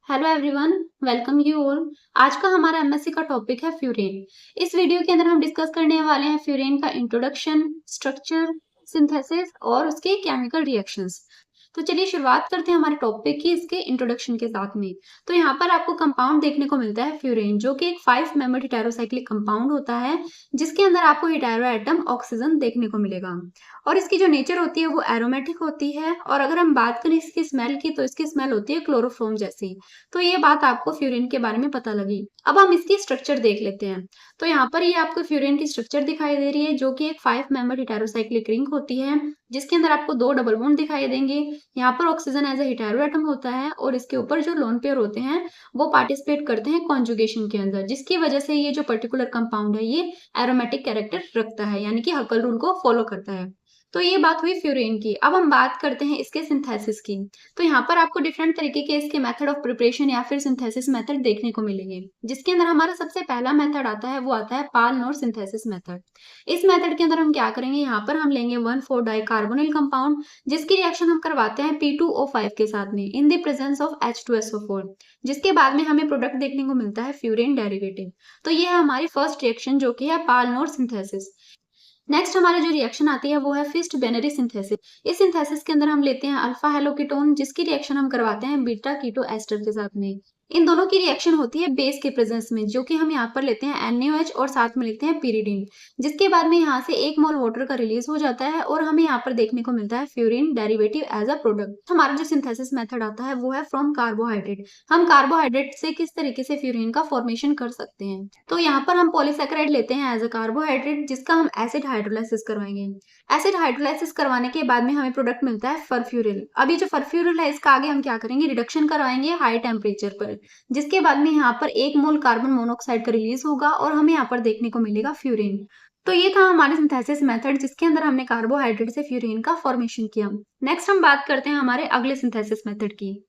Hello everyone, welcome you all. आज का हमारा एमएससी का टॉपिक है फ्यूरेन। इस वीडियो के अंदर हम डिस्कस करने वाले हैं फ्यूरेन का इंट्रोडक्शन, स्ट्रक्चर, सिंथेसिस और उसके केमिकल रिएक्शंस। तो चलिए शुरुआत करते हैं हमारे टॉपिक की इसके इंट्रोडक्शन के साथ में। तो यहाँ पर आपको कंपाउंड देखने को मिलता है फ्यूरेन, जो कि एक 5 मेंबर्ड हेटेरोसाइक्लिक कंपाउंड होता है, जिसके अंदर आपको हेटेरो एटम ऑक्सीजन देखने को मिलेगा। और इसकी जो नेचर होती है वो एरोमेटिक होती है। और अगर हम बात करें इसकी स्मेल की, तो इसकी स्मेल होती है क्लोरोफॉर्म जैसी। तो ये बात आपको फ्यूरेन के बारे में पता लगी। अब हम इसकी स्ट्रक्चर देख लेते हैं। तो यहाँ पर ये आपको फ्यूरेन की स्ट्रक्चर दिखाई दे रही है, जो कि एक 5 मेंबर हेटेरोसाइक्लिक रिंग होती है, जिसके अंदर आपको 2 डबल बॉन्ड दिखाई देंगे। यहाँ पर oxygen as a hetero atom होता है और इसके ऊपर जो लोन पेयर होते हैं वो पार्टिसिपेट करते हैं कॉन्जुगेशन के अंदर, जिसकी वजह से ये जो पर्टिकुलर कंपाउंड है ये एरोमेटिक कैरेक्टर रखता है, यानी कि हकल रूल को फॉलो करता है। तो ये बात हुई फ्यूरेन की। अब हम बात करते हैं इसके सिंथेसिस की। तो यहाँ पर आपको डिफरेंट तरीके के इसके मेथड ऑफ प्रिपरेशन या फिर सिंथेसिस मेथड देखने को मिलेंगे, जिसके अंदर हमारा सबसे पहला मेथड आता है, वो आता है पाल-नोर सिंथेसिस मेथड। इस मेथड के अंदर हम क्या करेंगे, यहाँ पर हम लेंगे 1,4 डाइकार्बोनिल कंपाउंड, जिसकी रिएक्शन हम करवाते हैं P2O5 के साथ में in the presence of H2SO4, जिसके बाद में हमें प्रोडक्ट देखने को मिलता है फ्यूरेन डेरिवेटिव। तो ये है हमारी फर्स्ट रिएक्शन, जो कि है पाल-नोर सिंथेसिस। नेक्स्ट हमारी जो रिएक्शन आती है वो है फिस्ट बेनरी सिंथेसिस। इस सिंथेसिस के अंदर हम लेते हैं अल्फा हेलोकीटोन, जिसकी रिएक्शन हम करवाते हैं बीटा कीटो एस्टर के साथ में। इन दोनों की रिएक्शन होती है बेस के प्रेजेंस में, जो कि हम यहाँ पर लेते हैं NaOH और साथ में लेते हैं pyridine, जिसके बाद में यहाँ से 1 मोल वाटर का रिलीज हो जाता है और हमें यहाँ पर देखने को मिलता है furan derivative as a product. हमारा जो सिंथेसिस मेथड आता है वो है फ्रॉम कार्बोहाइड्रेट। हम कार्बोहाइड्रेट से किस तरीके से फ्यूरिन का फॉर्मेशन कर सकते हैं। तो यहाँ पर हम पॉलीसेकेराइड लेते हैं एज अ कार्बोहाइड्रेट, जिसका हम एसिड हाइड्रोलाइसिस करवाएंगे। एसिड हाइड्रोलाइसिस करवाने के बाद में हमें प्रोडक्ट मिलता है फरफ्यूरिल। अब ये जो फरफ्यूरिल है, इसका आगे हम क्या करेंगे, रिडक्शन करवाएंगे हाई टेम्परेचर पर, जिसके बाद में यहाँ पर 1 मोल कार्बन मोनोऑक्साइड का रिलीज होगा और हमें यहाँ पर देखने को मिलेगा फ्यूरिन। तो ये था हमारे सिंथेसिस मेथड, जिसके अंदर हमने कार्बोहाइड्रेट से फ्यूरिन का फॉर्मेशन किया। नेक्स्ट हम बात करते हैं हमारे अगले सिंथेसिस मेथड की,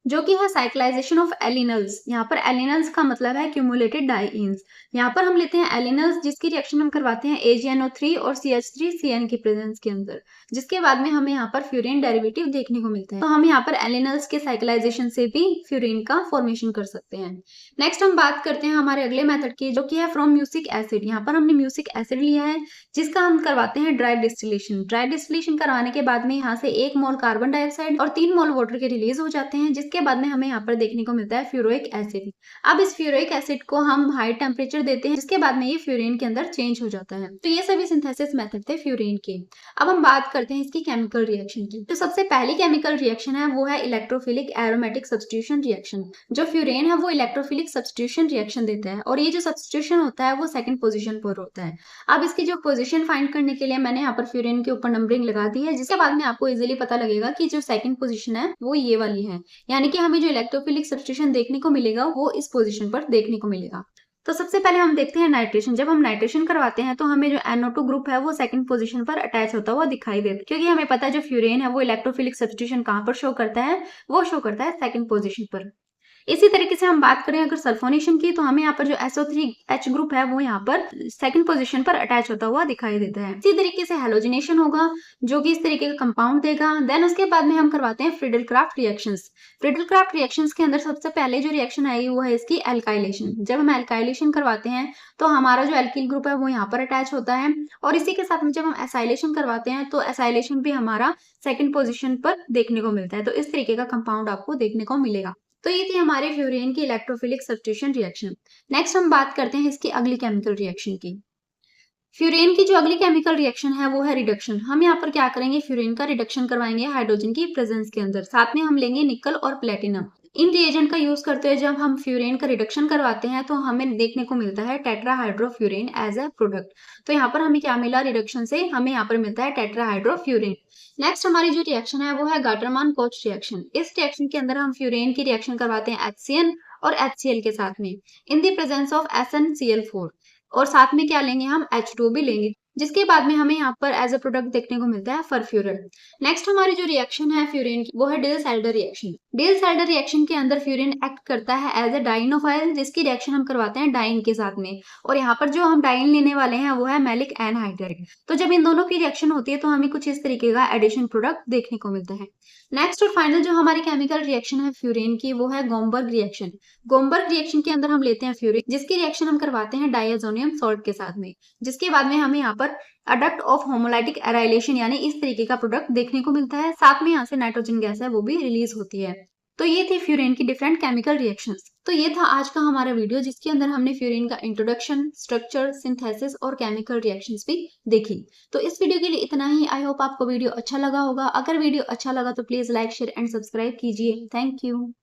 जो कि है साइक्लाइजेशन ऑफ एलिनल्स। यहाँ पर एलिनल्स का मतलब है क्यूमुलेटेड डाइईन्स। यहाँ पर हम लेते हैं एलिनल्स, जिसकी रिएक्शन हम करवाते हैं AgNO3 और CH3CN की प्रेजेंस के अंदर, जिसके बाद में हमें यहाँ पर फ्यूरिन डेरिवेटिव देखने को मिलता है। तो हम यहाँ पर एलिनल्स के साइक्लाइजेशन से भी फ्यूरिन का फॉर्मेशन कर सकते हैं। नेक्स्ट हम बात करते हैं हमारे अगले मेथड की, जो कि है फ्रॉम म्यूसिक एसिड। यहाँ पर हमने म्यूसिक एसिड लिया है, जिसका हम करवाते हैं ड्राई डिस्टिलेशन। ड्राई डिस्टिलेशन करवाने के बाद में यहाँ से 1 मोल कार्बन डाइऑक्साइड और 3 मोल वाटर के रिलीज हो जाते हैं, जिसके बाद में हमें यहाँ पर देखने को मिलता है फ्यूरोइक एसिड। अब इस फ्यूरोइक एसिड को हम हाई टेम्परेचर देते हैं, जिसके बाद में ये फ्यूरेन के अंदर चेंज हो जाता है। तो ये सभी सिंथेसिस मेथड थे फ्यूरेन के। अब हम बात करते हैं इसकी केमिकल रिएक्शन की। तो सबसे पहली केमिकल रिएक्शन है वो है इलेक्ट्रोफिलिक एरोमेटिक सब्स्टिट्यूशन रिएक्शन। जो फ्यूरेन है वो इलेक्ट्रोफिलिक सब्स्टिट्यूशन रिएक्शन देता है, और ये जो सब्स्टिट्यूशन होता है वो सेकंड पोजीशन पर होता है। अब इसकी जो पोजीशन फाइंड करने के लिए मैंने यहाँ पर फ्यूरेन के ऊपर नंबरिंग लगा दी है, जिसके बाद में आपको इजीली पता लगेगा कि जो सेकंड पोजीशन है वो ये वाली है, यानी कि हमें जो इलेक्ट्रोफिलिक सब्स्टिट्यूशन देखने को मिलेगा वो इस पोजीशन पर देखने को मिलेगा। तो सबसे पहले हम देखते हैं नाइट्रेशन। जब हम नाइट्रेशन करवाते हैं तो हमें जो NO2 ग्रुप है वो सेकंड पोजीशन पर अटैच होता हुआ दिखाई देता है, क्योंकि हमें पता है जो फ्यूरेन है वो इलेक्ट्रोफिलिक सब्स्टिट्यूशन कहाँ पर शो करता है, वो शो करता है सेकंड पोजीशन पर। इसी तरीके से हम बात करें अगर सल्फोनेशन की, तो हमें यहाँ पर जो SO3H ग्रुप है वो यहाँ पर सेकंड पोजीशन पर अटैच होता हुआ दिखाई देता है। इसी तरीके से हेलोजिनेशन होगा, जो कि इस तरीके का कंपाउंड देगा। देन उसके बाद में हम करवाते हैं Friedel craft reactions. Friedel craft reactions के अंदर सबसे पहले जो रिएक्शन आएगी वो है इसकी एल्काइलेशन। जब हम एल्काइलेशन करवाते हैं तो हमारा जो एल्किल ग्रुप है वो यहाँ पर अटैच होता है, और इसी के साथ में जब हम एसाइलेशन करवाते हैं तो एसाइलेशन भी हमारा सेकंड पोजीशन पर देखने को मिलता है। तो इस तरीके का कंपाउंड आपको देखने को मिलेगा। तो ये थी हमारे फ्यूरेन की इलेक्ट्रोफिलिक सब्स्टिट्यूशन रिएक्शन। नेक्स्ट हम बात करते हैं इसकी अगली केमिकल रिएक्शन की। फ्यूरेन की जो अगली केमिकल रिएक्शन है वो है रिडक्शन। हम यहाँ पर क्या करेंगे, फ्यूरेन का रिडक्शन करवाएंगे हाइड्रोजन की प्रेजेंस के अंदर। साथ में हम लेंगे निकल और प्लेटिनम। इन रिएजेंट का यूज करते हुए जब हम फ्यूरेन का रिडक्शन करवाते हैं तो हमें देखने को मिलता है टेट्राहाइड्रोफ्यूरेन एज अ प्रोडक्ट। तो यहाँ पर हमें क्या मिला, रिडक्शन से हमें यहाँ पर मिलता है टेट्राहाइड्रोफ्यूरेन। नेक्स्ट हमारी जो रिएक्शन है वो है गाटरमान कोच रिएक्शन। इस रिएक्शन के अंदर हम फ्यूरेन की रिएक्शन करवाते हैं HCN और HCl के साथ में in the presence of SnCl4, और साथ में क्या लेंगे, हम H2 भी लेंगे। जिसके बाद में हमें यहाँ पर एज अ प्रोडक्ट देखने को मिलता है फरफ्यूरन। नेक्स्ट हमारी जो रिएक्शन है फ्यूरेन की वो है डिल-साल्डर रिएक्शन। डिल-साल्डर रिएक्शन के अंदर फ्यूरेन एक्ट करता है एज अ डाइनोफाइल, जिसकी रिएक्शन हम करवाते हैं डाइन के साथ में। और यहाँ पर जो हम डाइन लेने वाले हैं वो है मैलिक एनहाइड्राइड। तो जब इन दोनों की रिएक्शन होती है तो हमें कुछ इस तरीके का एडिशन प्रोडक्ट देखने को मिलता है। नेक्स्ट और फाइनल जो हमारी केमिकल रिएक्शन है फ्यूरेन की वो है गोमबर्ग रिएक्शन। गोमबर्ग रिएक्शन के अंदर हम लेते हैं फ्यूरिन, जिसकी रिएक्शन हम करवाते हैं डाइअज़ोनियम सॉल्ट के साथ में, जिसके बाद में हमें यहाँ पर अडक्ट ऑफ होमोलाइटिक एराइलेशन यानी इस तरीके का प्रोडक्ट देखने को मिलता है। साथ में यहाँ से नाइट्रोजन गैस है वो भी रिलीज होती है। तो ये थी फ्यूरेन की डिफरेंट केमिकल रिएक्शंस। तो ये था आज का हमारा वीडियो जिसके अंदर हमने फ्यूरेन का इंट्रोडक्शन, स्ट्रक्चर, सिंथेसिस और केमिकल रिएक्शंस भी देखी। तो इस वीडियो के लिए इतना ही। आई होप आपको वीडियो अच्छा लगा होगा। अगर वीडियो अच्छा लगा तो please like, share and subscribe कीजिए। Thank you.